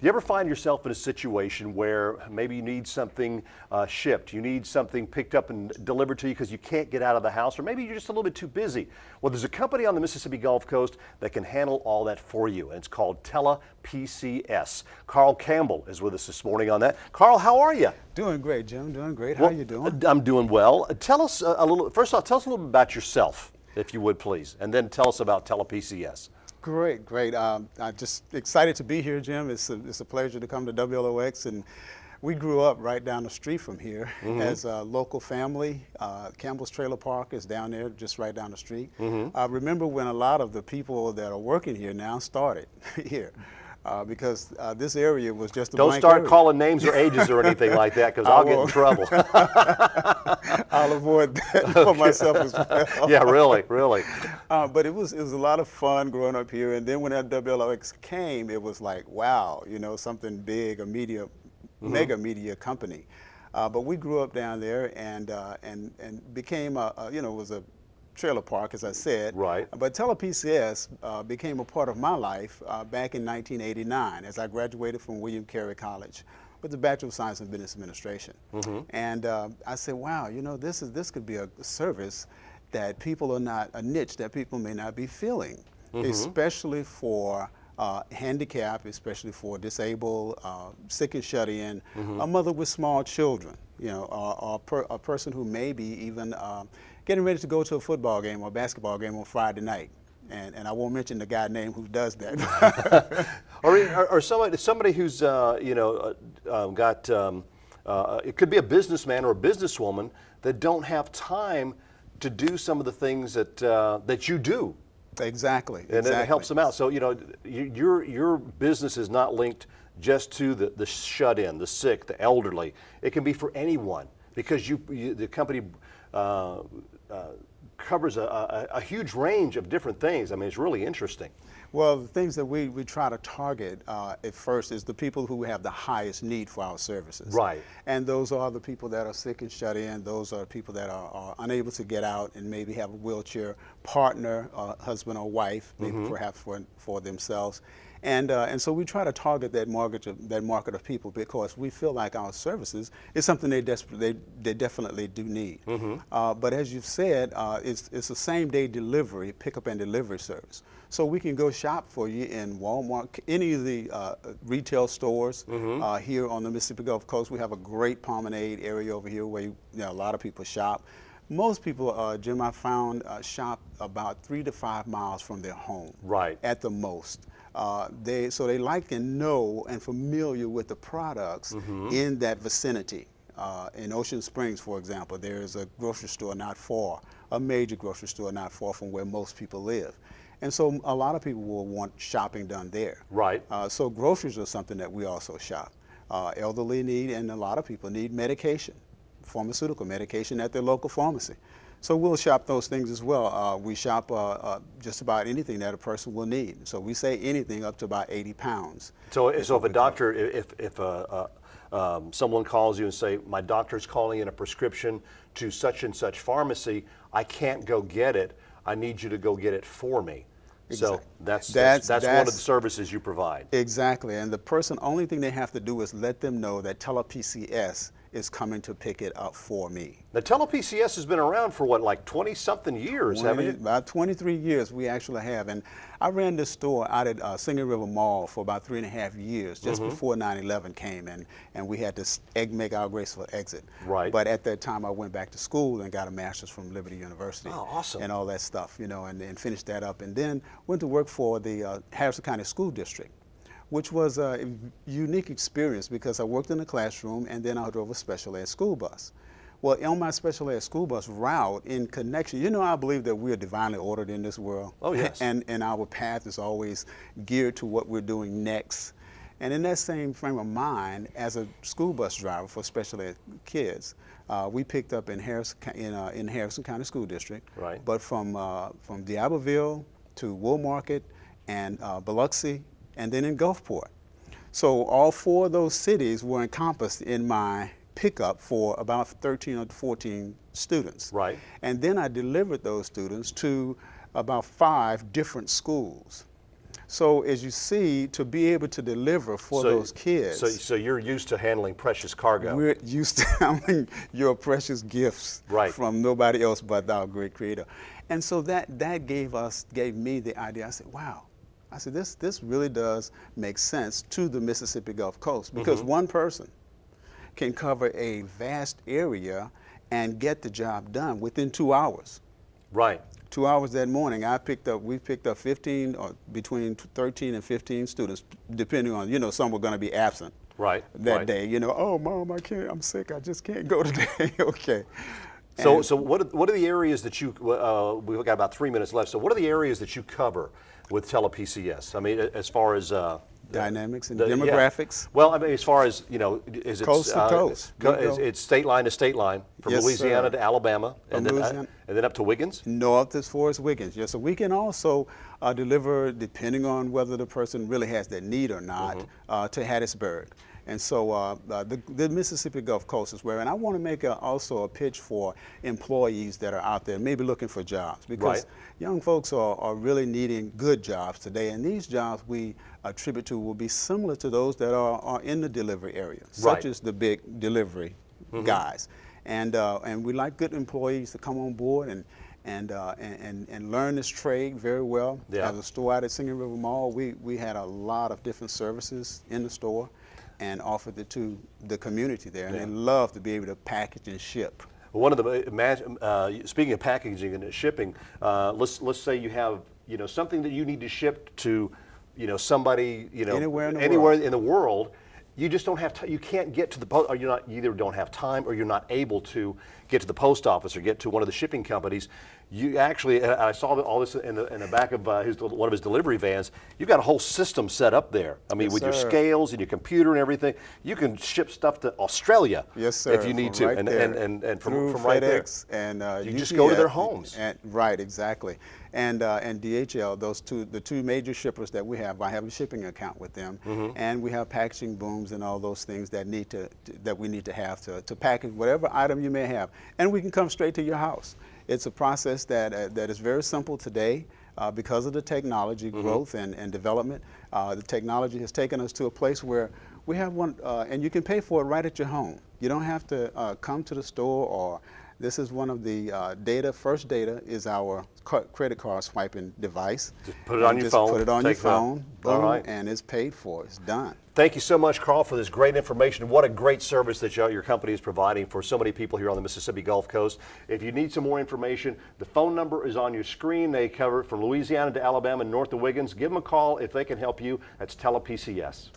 You ever find yourself in a situation where maybe you need something shipped, you need something picked up and delivered to you because you can't get out of the house, or maybe you're just a little bit too busy? Well, there's a company on the Mississippi Gulf Coast that can handle all that for you, and it's called Tele-PCS. Carl Campbell is with us this morning on that. Carl, how are you? Doing great, Jim. Doing great. How are you doing? I'm doing well. Tell us a little. First off, tell us a little bit about yourself, if you would, please, and then tell us about Tele-PCS. Great, great. I'm just excited to be here, Jim. It's a pleasure to come to WLOX, and we grew up right down the street from here as a local family. Campbell's Trailer Park is down there, just right down the street. I remember when a lot of the people that are working here now started here. Because this area was just a blank area. Don't start calling names or ages or anything like that, because I'll get in trouble. I'll avoid that for myself as well. Yeah, really, really. But it was a lot of fun growing up here, and then when that WLOX came, it was like, wow, you know, something big, a media, mega media company. But we grew up down there and became you know, it was a trailer park, as I said. Right. But Tele-PCS became a part of my life back in 1989 as I graduated from William Carey College with a Bachelor of Science in Business Administration. And I said, wow, you know, this could be a service that people are not, a niche that people may not be feeling, especially for handicapped, especially for disabled, sick and shut in, a mother with small children, you know, or a person who may be even getting ready to go to a football game or basketball game on Friday night. And I won't mention the guy's name who does that. or somebody who's, you know, got, it could be a businessman or a businesswoman that don't have time to do some of the things that, that you do. Exactly. And it helps them out. So, you know, your business is not linked just to the shut-in, the sick, the elderly. It can be for anyone, because the company covers a huge range of different things. I mean, it's really interesting. Well, the things that we try to target at first is the people who have the highest need for our services. Right. And those are the people that are sick and shut in. Those are people that are unable to get out and maybe have a wheelchair partner, husband or wife, maybe perhaps for themselves. And so we try to target that market of people, because we feel like our services is something they definitely do need. But as you've said, it's a same-day delivery, pickup and delivery service. So we can go shop for you in Walmart, any of the retail stores here on the Mississippi Gulf Coast. We have a great promenade area over here where a lot of people shop. Most people, Jim, I found shop about 3 to 5 miles from their home. Right. At the most. So they like and know and familiar with the products in that vicinity. In Ocean Springs, for example, there's a grocery store not far, a major grocery store not far from where most people live. And so a lot of people will want shopping done there. Right. So groceries are something that we also shop. Elderly need, and a lot of people need medication, pharmaceutical medication at their local pharmacy. So we'll shop those things as well. We shop just about anything that a person will need. So we say anything up to about 80 pounds. So if a doctor, if someone calls you and say, my doctor's calling in a prescription to such and such pharmacy, I can't go get it, I need you to go get it for me. Exactly. So that's one of the services you provide. Exactly, and the person, only thing they have to do is let them know that Tele-PCS is coming to pick it up for me. Now, Tele-PCS has been around for what, like 20-something years, haven't you? About 23 years we actually have, and I ran this store out at Singing River Mall for about 3.5 years, just before 9/11 came, and we had to make our graceful exit. Right. But at that time I went back to school and got a master's from Liberty University. Oh, awesome. And all that stuff, you know, and finished that up, and then went to work for the Harrison County School District, which was a unique experience because I worked in the classroom and then I drove a special ed school bus. Well, on my special ed school bus route in connection, you know, I believe that we are divinely ordered in this world. Oh, yes. And our path is always geared to what we're doing next. And in that same frame of mind, as a school bus driver for special ed kids, we picked up in Harrison County School District. Right. But from D'Iberville to Wool Market and Biloxi, and then in Gulfport. So all 4 of those cities were encompassed in my pickup for about 13 or 14 students. Right. And then I delivered those students to about 5 different schools. So as you see, to be able to deliver for those kids. So you're used to handling precious cargo. We're used to handling your precious gifts from nobody else but our great Creator. And so that gave me the idea. I said, wow. I said, this really does make sense to the Mississippi Gulf Coast, because one person can cover a vast area and get the job done within 2 hours. Right. 2 hours that morning, we picked up 15 or between 13 and 15 students, depending on, you know, some were going to be absent that day. You know, oh, Mom, I'm sick, I just can't go today. Okay. So what are the areas that you, we've got about 3 minutes left, so what are the areas that you cover with Tele-PCS? I mean, as far as dynamics and demographics. Yeah. Well, I mean, as far as, you know, is it coast to coast? It's state line to state line, from Louisiana to Alabama, and then up to Wiggins? North as far as Wiggins, yes. So we can also deliver, depending on whether the person really has that need or not, to Hattiesburg. And so the Mississippi Gulf Coast is where, and I want to make also a pitch for employees that are out there maybe looking for jobs, because young folks are really needing good jobs today, and these jobs we attribute to will be similar to those that are in the delivery area, such as the big delivery guys. And we like good employees to come on board and learn this trade very well. As a store out at Singing River Mall, we had a lot of different services in the store and offered it to the community there, and they love to be able to package and ship. One of the speaking of packaging and shipping, let's say you have, you know, something that you need to ship to, you know, somebody, you know, anywhere in the world. You just don't have you can't get to the post, or you either don't have time or you're not able to get to the post office or get to one of the shipping companies. You actually, I saw all this in the back of one of his delivery vans. You've got a whole system set up there. I mean, with your scales and your computer and everything, you can ship stuff to Australia if you need to, and from right there. And you just go to their homes. Right, exactly. And DHL, the two major shippers that we have, I have a shipping account with them, and we have packaging booms and all those things that we need to have to package whatever item you may have, and we can come straight to your house. It's a process that is very simple today because of the technology growth and development. The technology has taken us to a place where we have one, and you can pay for it right at your home. You don't have to come to the store, or this is one of the First Data is our credit card swiping device. Just put it on your phone. Put it on your phone, boom, all right, and it's paid for. It's done. Thank you so much, Carl, for this great information. What a great service that your company is providing for so many people here on the Mississippi Gulf Coast. If you need some more information, the phone number is on your screen. They cover it from Louisiana to Alabama and north of Wiggins. Give them a call if they can help you. That's Tele-PCS.